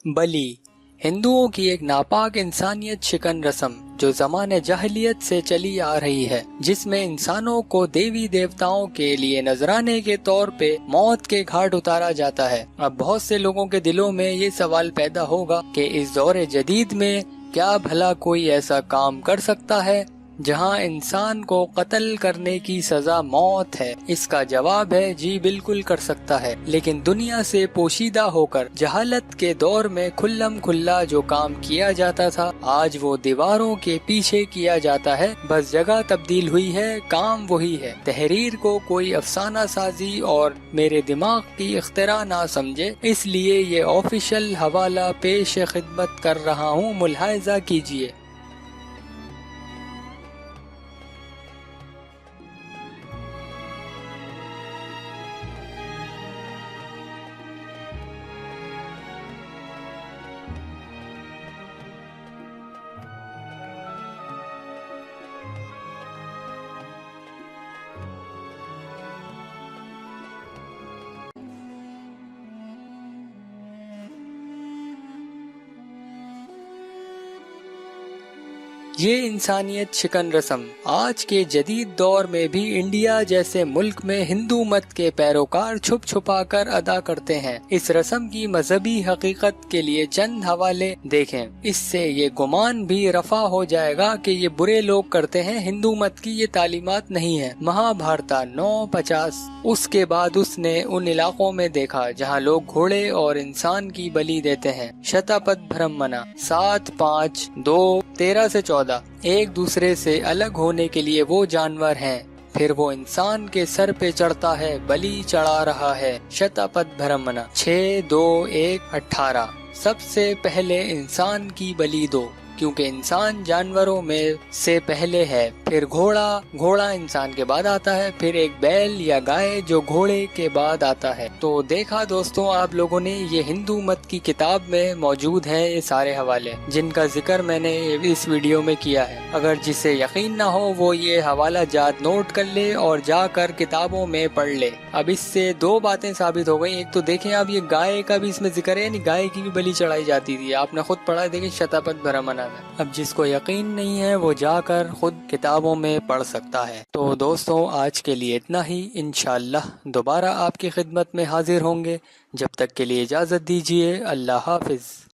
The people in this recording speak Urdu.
بلی ہندوؤں کی ایک ناپاک انسانیت شکن رسم جو زمانے جاہلیت سے چلی آ رہی ہے، جس میں انسانوں کو دیوی دیوتاؤں کے لیے نذرانے کے طور پہ موت کے گھاٹ اتارا جاتا ہے۔ اب بہت سے لوگوں کے دلوں میں یہ سوال پیدا ہوگا کہ اس دور جدید میں کیا بھلا کوئی ایسا کام کر سکتا ہے جہاں انسان کو قتل کرنے کی سزا موت ہے؟ اس کا جواب ہے جی بالکل کر سکتا ہے، لیکن دنیا سے پوشیدہ ہو کر جہالت کے دور میں کھلم کھلا جو کام کیا جاتا تھا آج وہ دیواروں کے پیچھے کیا جاتا ہے، بس جگہ تبدیل ہوئی ہے، کام وہی ہے۔ تحریر کو کوئی افسانہ سازی اور میرے دماغ کی اختراع نہ سمجھے، اس لیے یہ آفیشل حوالہ پیش خدمت کر رہا ہوں، ملاحظہ کیجیے۔ یہ انسانیت شکن رسم آج کے جدید دور میں بھی انڈیا جیسے ملک میں ہندو مت کے پیروکار چھپ چھپا کر ادا کرتے ہیں۔ اس رسم کی مذہبی حقیقت کے لیے چند حوالے دیکھیں، اس سے یہ گمان بھی رفع ہو جائے گا کہ یہ برے لوگ کرتے ہیں، ہندو مت کی یہ تعلیمات نہیں ہے۔ مہا بھارتا 9:50۔ اس کے بعد اس نے ان علاقوں میں دیکھا جہاں لوگ گھوڑے اور انسان کی بلی دیتے ہیں۔ شتاپت برہمنا 7:5-2 13-14۔ ایک دوسرے سے الگ ہونے کے لیے وہ جانور ہیں، پھر وہ انسان کے سر پہ چڑھتا ہے، بلی چڑھا رہا ہے۔ شتاپت برہمنا 6:2-1:18۔ سب سے پہلے انسان کی بلی دو، کیونکہ انسان جانوروں میں سے پہلے ہے، پھر گھوڑا انسان کے بعد آتا ہے، پھر ایک بیل یا گائے جو گھوڑے کے بعد آتا ہے۔ تو دیکھا دوستوں آپ لوگوں نے، یہ ہندو مت کی کتاب میں موجود ہیں یہ سارے حوالے جن کا ذکر میں نے اس ویڈیو میں کیا ہے۔ اگر جسے یقین نہ ہو وہ یہ حوالہ جات نوٹ کر لے اور جا کر کتابوں میں پڑھ لے۔ اب اس سے دو باتیں ثابت ہو گئی، ایک تو دیکھیں آپ یہ گائے کا بھی اس میں ذکر ہے، یعنی گائے کی بھی بلی چڑھائی جاتی تھی، آپ نے خود پڑھا ہے، دیکھیں شتاپت برہمنا۔ اب جس کو یقین نہیں ہے وہ جا کر خود کتابوں میں پڑھ سکتا ہے۔ تو دوستوں آج کے لیے اتنا ہی، انشاءاللہ دوبارہ آپ کی خدمت میں حاضر ہوں گے، جب تک کے لیے اجازت دیجیے، اللہ حافظ۔